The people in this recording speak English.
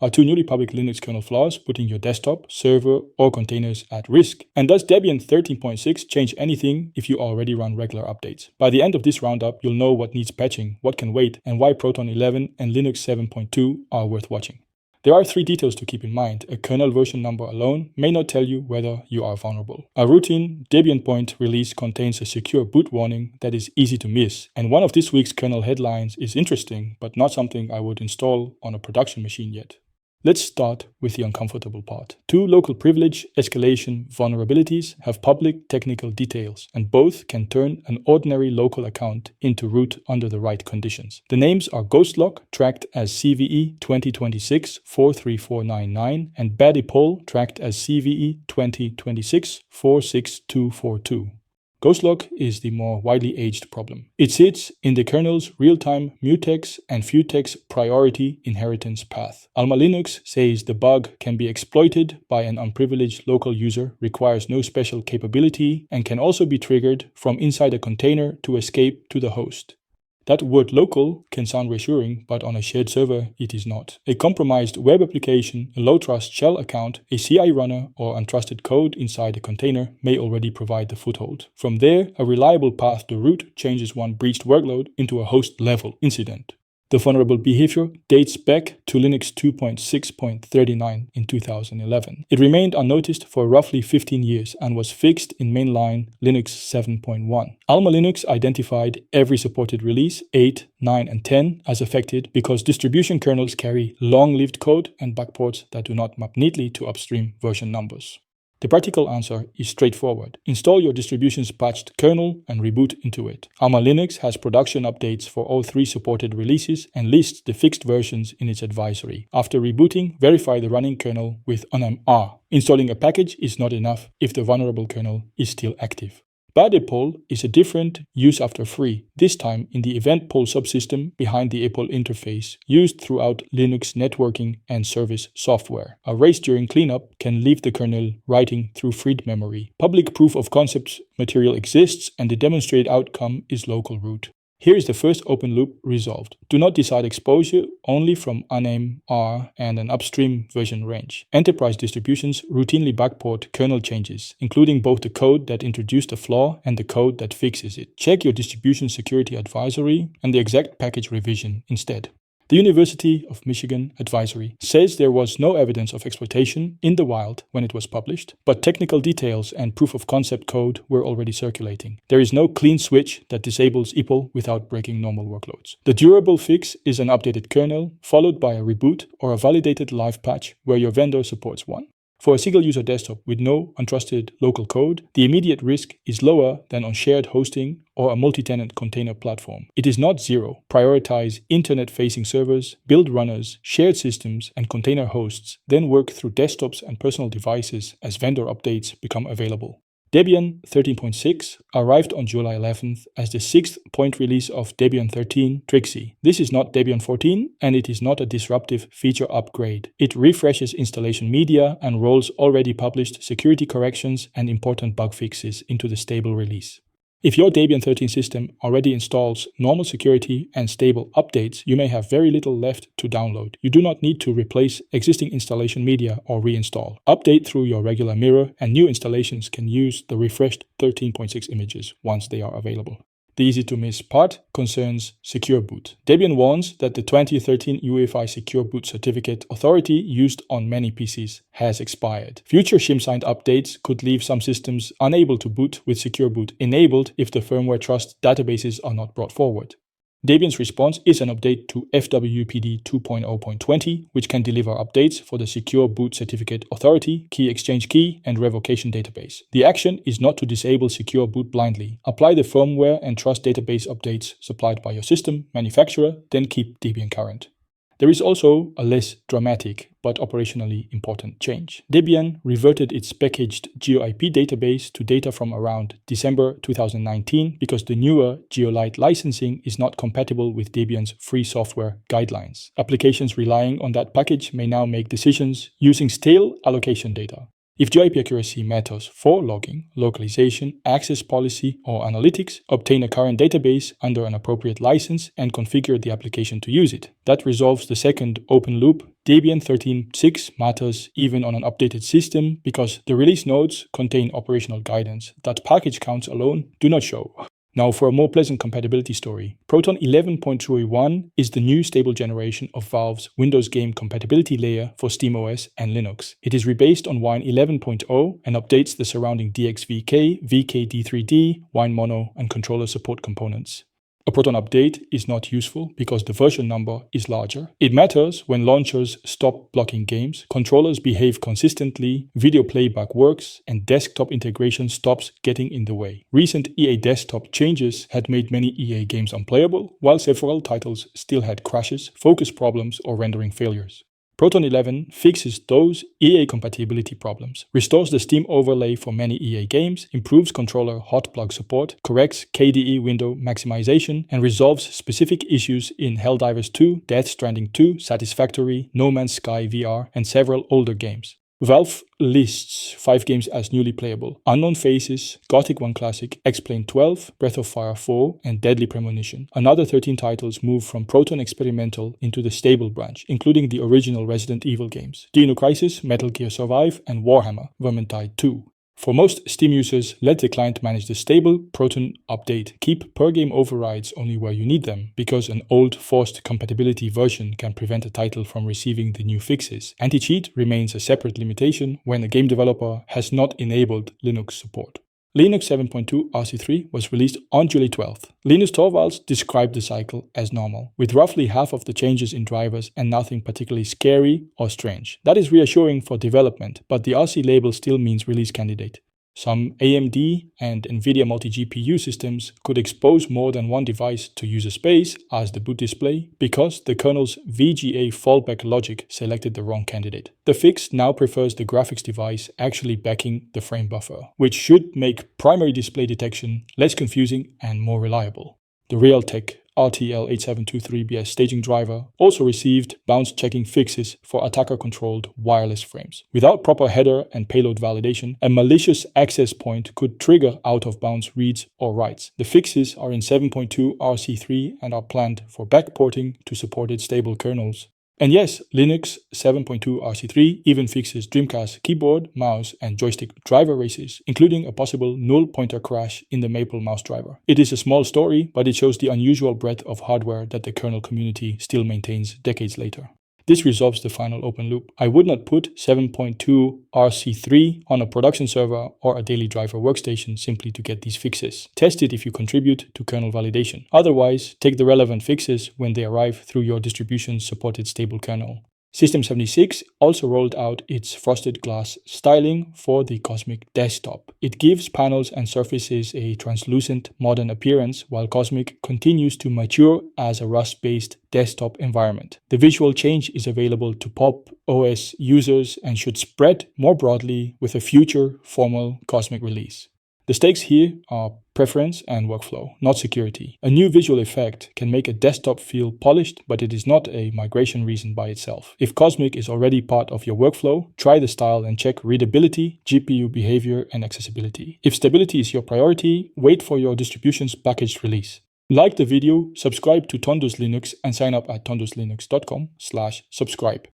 Are two newly public Linux kernel flaws putting your desktop, server, or containers at risk? And does Debian 13.6 change anything if you already run regular updates? By the end of this roundup, you'll know what needs patching, what can wait, and why Proton 11 and Linux 7.2 are worth watching. There are three details to keep in mind. A kernel version number alone may not tell you whether you are vulnerable. A routine Debian point release contains a secure boot warning that is easy to miss. And one of this week's kernel headlines is interesting, but not something I would install on a production machine yet. Let's start with the uncomfortable part. Two local privilege escalation vulnerabilities have public technical details, and both can turn an ordinary local account into root under the right conditions. The names are GhostLock, tracked as CVE 2026-43499, and Bad Epoll, tracked as CVE 2026-46242. GhostLock is the more widely aged problem. It sits in the kernel's real-time mutex and futex priority inheritance path. Alma Linux says the bug can be exploited by an unprivileged local user, requires no special capability, and can also be triggered from inside a container to escape to the host. That word local can sound reassuring, but on a shared server it is not. A compromised web application, a low-trust shell account, a CI runner, or untrusted code inside a container may already provide the foothold. From there, a reliable path to root changes one breached workload into a host-level incident. The vulnerable behavior dates back to Linux 2.6.39 in 2011. It remained unnoticed for roughly 15 years and was fixed in mainline Linux 7.1. Alma Linux identified every supported release, 8, 9, and 10, as affected because distribution kernels carry long-lived code and backports that do not map neatly to upstream version numbers. The practical answer is straightforward. Install your distribution's patched kernel and reboot into it. Alma Linux has production updates for all three supported releases and lists the fixed versions in its advisory. After rebooting, verify the running kernel with unmr. Installing a package is not enough if the vulnerable kernel is still active. Bad Epoll is a different use after free, this time in the event poll subsystem behind the Epoll interface, used throughout Linux networking and service software. A race during cleanup can leave the kernel writing through freed memory. Public proof of concept material exists and the demonstrated outcome is local root. Here is the first open loop resolved. Do not decide exposure only from unmr and an upstream version range. Enterprise distributions routinely backport kernel changes, including both the code that introduced the flaw and the code that fixes it. Check your distribution security advisory and the exact package revision instead. The University of Michigan advisory says there was no evidence of exploitation in the wild when it was published, but technical details and proof of concept code were already circulating. There is no clean switch that disables Epoll without breaking normal workloads. The durable fix is an updated kernel, followed by a reboot or a validated live patch where your vendor supports one. For a single-user desktop with no untrusted local code, the immediate risk is lower than on shared hosting or a multi-tenant container platform. It is not zero. Prioritize internet-facing servers, build runners, shared systems, and container hosts, then work through desktops and personal devices as vendor updates become available. Debian 13.6 arrived on July 11th as the sixth point release of Debian 13 Trixie. This is not Debian 14 and it is not a disruptive feature upgrade. It refreshes installation media and rolls already published security corrections and important bug fixes into the stable release. If your Debian 13 system already installs normal security and stable updates, you may have very little left to download. You do not need to replace existing installation media or reinstall. Update through your regular mirror and new installations can use the refreshed 13.6 images once they are available. The easy-to-miss part concerns Secure Boot. Debian warns that the 2013 UEFI Secure Boot Certificate authority used on many PCs has expired. Future shim-signed updates could leave some systems unable to boot with Secure Boot enabled if the firmware trust databases are not brought forward. Debian's response is an update to FWPD 2.0.20, which can deliver updates for the Secure Boot Certificate Authority, Key Exchange Key, and Revocation database. The action is not to disable Secure Boot blindly. Apply the firmware and trust database updates supplied by your system manufacturer, then keep Debian current. There is also a less dramatic but operationally important change. Debian reverted its packaged GeoIP database to data from around December 2019 because the newer GeoLite licensing is not compatible with Debian's free software guidelines. Applications relying on that package may now make decisions using stale allocation data. If GeoIP accuracy matters for logging, localization, access policy, or analytics, obtain a current database under an appropriate license and configure the application to use it. That resolves the second open loop Debian 13.6 matters even on an updated system because the release notes contain operational guidance that package counts alone do not show. Now for a more pleasant compatibility story. Proton 11.2.1 is the new stable generation of Valve's Windows game compatibility layer for SteamOS and Linux. It is rebased on Wine 11.0 and updates the surrounding DXVK, VKD3D, Wine Mono, and controller support components. A Proton update is not useful because the version number is larger. It matters when launchers stop blocking games, controllers behave consistently, video playback works, and desktop integration stops getting in the way. Recent EA desktop changes had made many EA games unplayable, while several titles still had crashes, focus problems, or rendering failures. Proton 11 fixes those EA compatibility problems, restores the Steam overlay for many EA games, improves controller hot plug support, corrects KDE window maximization, and resolves specific issues in Helldivers 2, Death Stranding 2, Satisfactory, No Man's Sky VR, and several older games. Valve lists 5 games as newly playable: Unknown Faces, Gothic 1 Classic, X-Plane 12, Breath of Fire 4, and Deadly Premonition. Another 13 titles move from Proton Experimental into the stable branch, including the original Resident Evil games: Dino Crisis, Metal Gear Survive, and Warhammer: Vermintide 2. For most Steam users, let the client manage the stable Proton update. Keep per-game overrides only where you need them, because an old forced compatibility version can prevent a title from receiving the new fixes. Anti-cheat remains a separate limitation when a game developer has not enabled Linux support. Linux 7.2 RC3 was released on July 12th. Linus Torvalds described the cycle as normal, with roughly half of the changes in drivers and nothing particularly scary or strange. That is reassuring for development, but the RC label still means release candidate. Some AMD and NVIDIA multi-GPU systems could expose more than one device to user space as the boot display because the kernel's VGA fallback logic selected the wrong candidate. The fix now prefers the graphics device actually backing the frame buffer, which should make primary display detection less confusing and more reliable. The Realtek RTL8723BS staging driver also received bounce checking fixes for attacker-controlled wireless frames. Without proper header and payload validation, a malicious access point could trigger out-of-bounds reads or writes. The fixes are in 7.2 RC3 and are planned for backporting to supported stable kernels. And yes, Linux 7.2 RC3 even fixes Dreamcast keyboard, mouse, and joystick driver races, including a possible null pointer crash in the Maple mouse driver. It is a small story, but it shows the unusual breadth of hardware that the kernel community still maintains decades later. This resolves the final open loop. I would not put 7.2 RC3 on a production server or a daily driver workstation simply to get these fixes. Test it if you contribute to kernel validation. Otherwise, take the relevant fixes when they arrive through your distribution's supported stable kernel. System76 also rolled out its frosted glass styling for the Cosmic desktop. It gives panels and surfaces a translucent, modern appearance, while Cosmic continues to mature as a Rust-based desktop environment. The visual change is available to Pop OS users and should spread more broadly with a future formal Cosmic release. The stakes here are preference and workflow, not security. A new visual effect can make a desktop feel polished, but it is not a migration reason by itself. If Cosmic is already part of your workflow, try the style and check readability, GPU behavior, and accessibility. If stability is your priority, wait for your distribution's packaged release. Like the video, subscribe to Tondus Linux, and sign up at tonduslinux.com/subscribe.